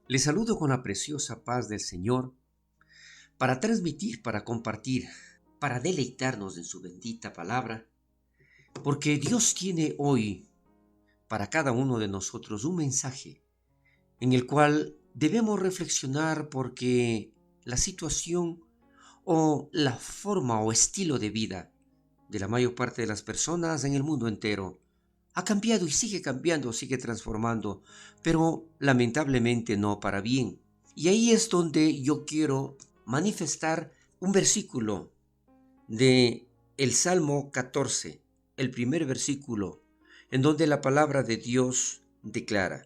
Les saludo con la preciosa paz del Señor para transmitir, para compartir, para deleitarnos en su bendita palabra, porque Dios tiene hoy para cada uno de nosotros un mensaje en el cual debemos reflexionar porque la situación o la forma o estilo de vida de la mayor parte de las personas en el mundo entero ha cambiado y sigue cambiando, sigue transformando, pero lamentablemente no para bien. Y ahí es donde yo quiero manifestar un versículo de el Salmo 14, el primer versículo, en donde la palabra de Dios declara: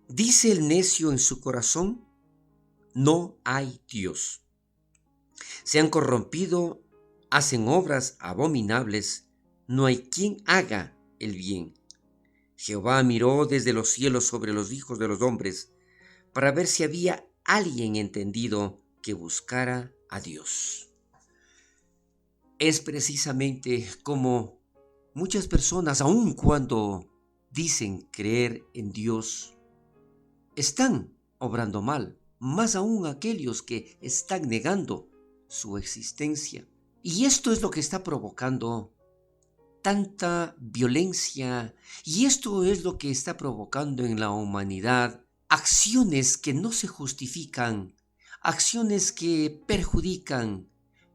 dice el necio en su corazón, no hay Dios. Se han corrompido, hacen obras abominables, no hay quien haga el bien. Jehová miró desde los cielos sobre los hijos de los hombres para ver si había alguien entendido que buscara a Dios. Es precisamente como muchas personas, aun cuando dicen creer en Dios, están obrando mal, más aún aquellos que están negando su existencia. Y esto es lo que está provocando tanta violencia, y esto es lo que está provocando en la humanidad acciones que no se justifican, acciones que perjudican,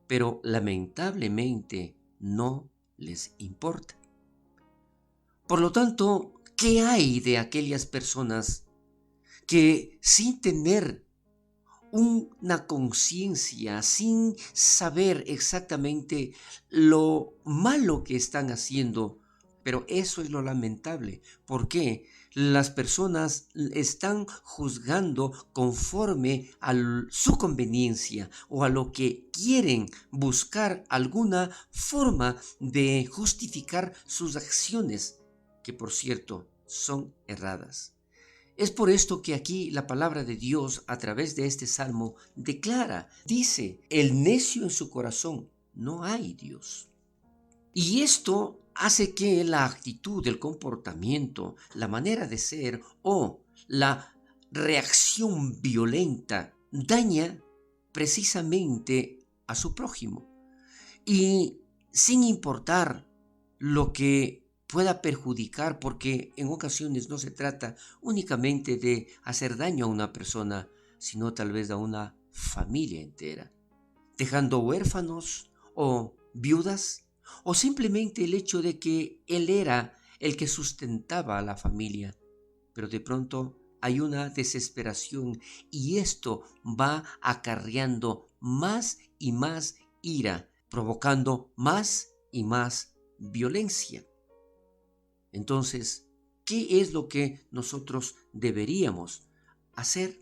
pero lamentablemente no les importa. Por lo tanto, ¿qué hay de aquellas personas que sin tener una conciencia, sin saber exactamente lo malo que están haciendo? Pero eso es lo lamentable, porque las personas están juzgando conforme a su conveniencia o a lo que quieren buscar alguna forma de justificar sus acciones, que por cierto son erradas. Es por esto que aquí la palabra de Dios a través de este salmo declara, dice, el necio en su corazón, no hay Dios. Y esto hace que la actitud, el comportamiento, la manera de ser o la reacción violenta daña precisamente a su prójimo. Y sin importar lo que pueda perjudicar, porque en ocasiones no se trata únicamente de hacer daño a una persona, sino tal vez a una familia entera, dejando huérfanos o viudas, o simplemente el hecho de que él era el que sustentaba a la familia, pero de pronto hay una desesperación y esto va acarreando más y más ira, provocando más y más violencia. Entonces, ¿qué es lo que nosotros deberíamos hacer?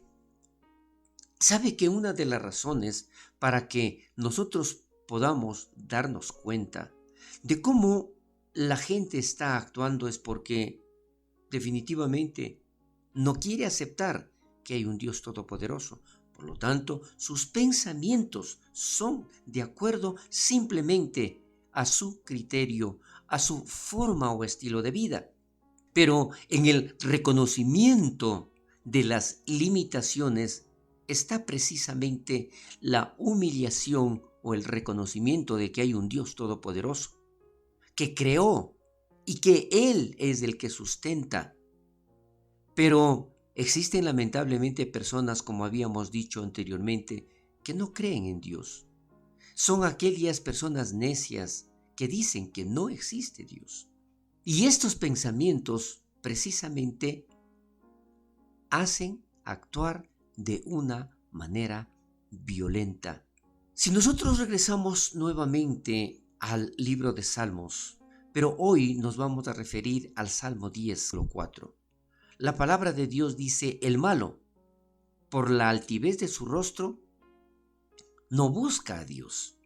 ¿Sabe que una de las razones para que nosotros podamos darnos cuenta de cómo la gente está actuando es porque definitivamente no quiere aceptar que hay un Dios todopoderoso? Por lo tanto, sus pensamientos son de acuerdo simplemente a su criterio, a su forma o estilo de vida. Pero en el reconocimiento de las limitaciones está precisamente la humillación o el reconocimiento de que hay un Dios todopoderoso, que creó y que Él es el que sustenta. Pero existen lamentablemente personas, como habíamos dicho anteriormente, que no creen en Dios. Son aquellas personas necias que dicen que no existe Dios. Y estos pensamientos precisamente hacen actuar de una manera violenta. Si nosotros regresamos nuevamente al libro de Salmos, pero hoy nos vamos a referir al Salmo 10:4. La palabra de Dios dice: el malo, por la altivez de su rostro, no busca a Dios.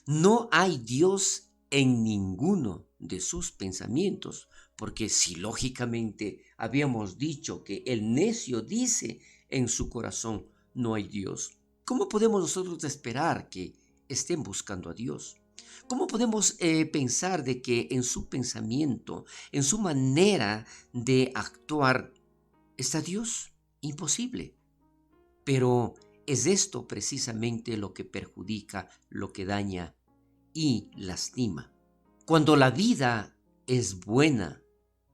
No hay Dios en ninguno de sus pensamientos, porque si lógicamente habíamos dicho que el necio dice en su corazón, no hay Dios, ¿cómo podemos nosotros esperar que estén buscando a Dios? ¿Cómo podemos pensar de que en su pensamiento, en su manera de actuar, está Dios? Imposible. Pero es esto precisamente lo que perjudica, lo que daña y lastima. Cuando la vida es buena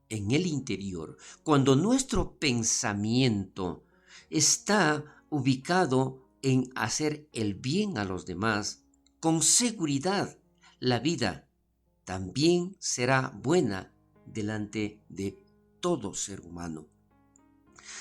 en el interior, cuando nuestro pensamiento está ubicado en hacer el bien a los demás, con seguridad la vida también será buena delante de todo ser humano.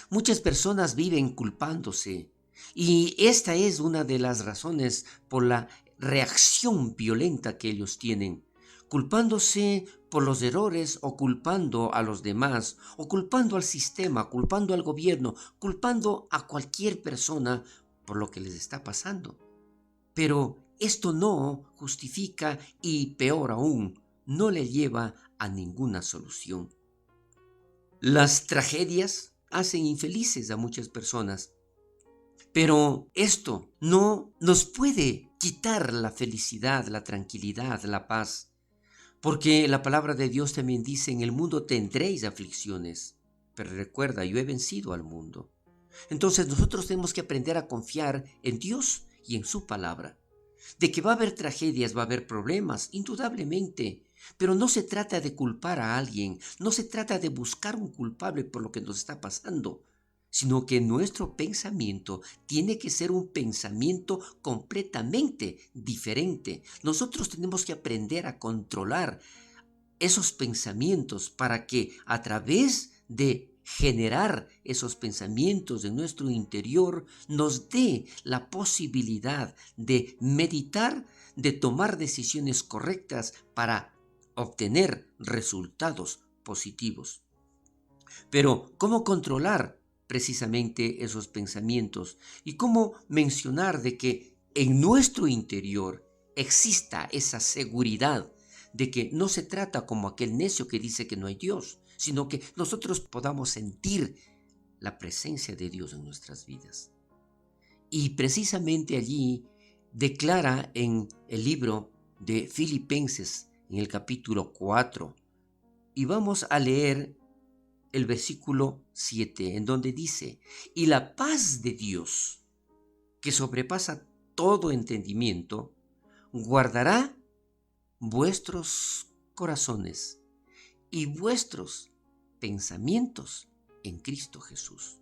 Muchas personas viven culpándose y esta es una de las razones por la reacción violenta que ellos tienen, culpándose por los errores o culpando a los demás o culpando al sistema, culpando al gobierno, culpando a cualquier persona por lo que les está pasando. Pero esto no justifica y peor aún, no le lleva a ninguna solución. Las tragedias hacen infelices a muchas personas, pero esto no nos puede quitar la felicidad, la tranquilidad, la paz, porque la palabra de Dios también dice, en el mundo tendréis aflicciones, pero recuerda, yo he vencido al mundo. Entonces nosotros tenemos que aprender a confiar en Dios y en su palabra. De que va a haber tragedias, va a haber problemas, indudablemente, pero no se trata de culpar a alguien, no se trata de buscar un culpable por lo que nos está pasando, sino que nuestro pensamiento tiene que ser un pensamiento completamente diferente. Nosotros tenemos que aprender a controlar esos pensamientos para que a través de generar esos pensamientos en nuestro interior nos dé la posibilidad de meditar, de tomar decisiones correctas para obtener resultados positivos. Pero, ¿cómo controlar precisamente esos pensamientos? ¿Y cómo mencionar de que en nuestro interior exista esa seguridad de que no se trata como aquel necio que dice que no hay Dios, sino que nosotros podamos sentir la presencia de Dios en nuestras vidas? Y precisamente allí declara en el libro de Filipenses, en el capítulo 4, y vamos a leer el versículo 7, en donde dice, y la paz de Dios, que sobrepasa todo entendimiento, guardará vuestros corazones y vuestros pensamientos en Cristo Jesús.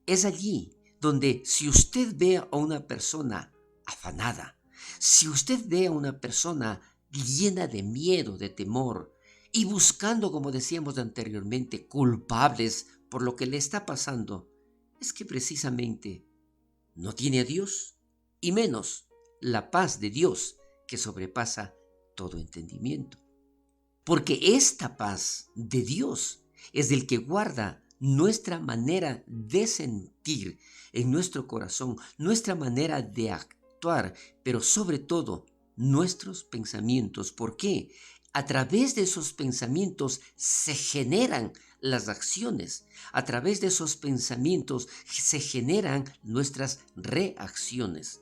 Es allí donde si usted ve a una persona afanada, si usted ve a una persona llena de miedo, de temor, y buscando, como decíamos anteriormente, culpables por lo que le está pasando, es que precisamente no tiene a Dios, y menos la paz de Dios que sobrepasa todo entendimiento. Porque esta paz de Dios es el que guarda nuestra manera de sentir en nuestro corazón, nuestra manera de actuar, pero sobre todo nuestros pensamientos. ¿Por qué? A través de esos pensamientos se generan las acciones. A través de esos pensamientos se generan nuestras reacciones.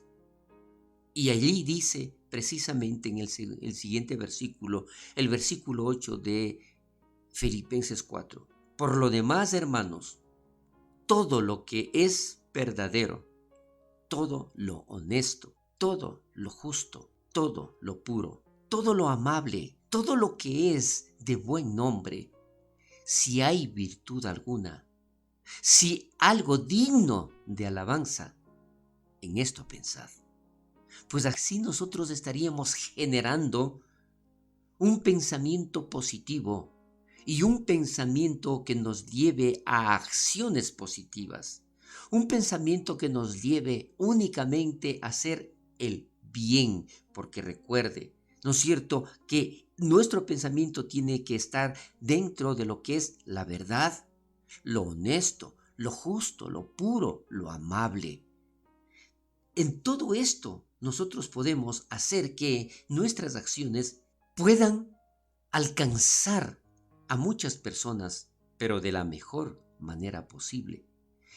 Y allí dice precisamente en el siguiente versículo, el versículo 8 de Filipenses 4. Por lo demás, hermanos, todo lo que es verdadero, todo lo honesto, todo lo justo, todo lo puro, todo lo amable, todo lo que es de buen nombre, si hay virtud alguna, si algo digno de alabanza, en esto pensad. Pues así nosotros estaríamos generando un pensamiento positivo y un pensamiento que nos lleve a acciones positivas, un pensamiento que nos lleve únicamente a hacer el bien, porque recuerde, ¿no es cierto?, que nuestro pensamiento tiene que estar dentro de lo que es la verdad, lo honesto, lo justo, lo puro, lo amable. En todo esto, nosotros podemos hacer que nuestras acciones puedan alcanzar a muchas personas, pero de la mejor manera posible.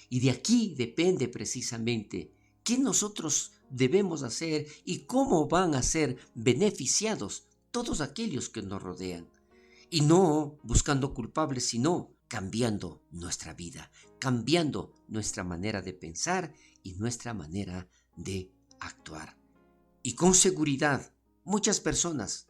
Y de aquí depende precisamente qué nosotros debemos hacer y cómo van a ser beneficiados todos aquellos que nos rodean. Y no buscando culpables, sino cambiando nuestra vida, cambiando nuestra manera de pensar y nuestra manera de actuar. Y con seguridad, muchas personas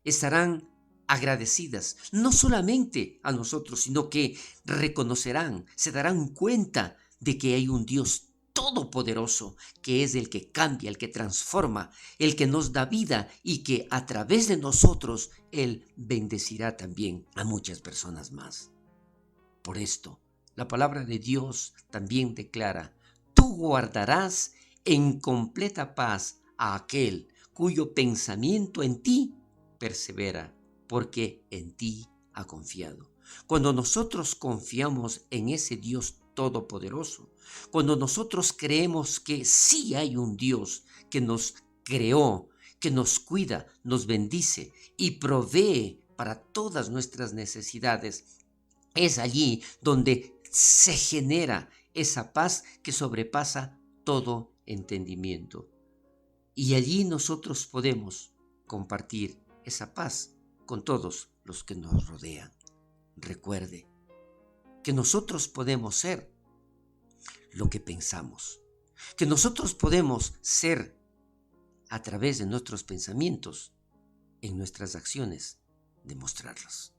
estarán agradecidas, no solamente a nosotros, sino que reconocerán, se darán cuenta de que hay un Dios todopoderoso, que es el que cambia, el que transforma, el que nos da vida y que a través de nosotros Él bendecirá también a muchas personas más. Por esto, la palabra de Dios también declara: tú guardarás en completa paz a aquel cuyo pensamiento en ti persevera, porque en ti ha confiado. Cuando nosotros confiamos en ese Dios todopoderoso, cuando nosotros creemos que sí hay un Dios que nos creó, que nos cuida, nos bendice y provee para todas nuestras necesidades, es allí donde se genera esa paz que sobrepasa todo entendimiento. Y allí nosotros podemos compartir esa paz con todos los que nos rodean. Recuerde que nosotros podemos ser lo que pensamos, que nosotros podemos ser a través de nuestros pensamientos, en nuestras acciones, demostrarlos.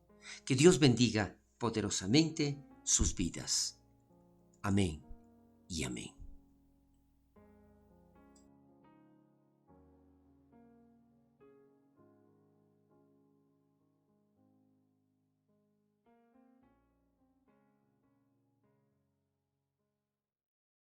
Que Dios bendiga poderosamente sus vidas. Amén y amén.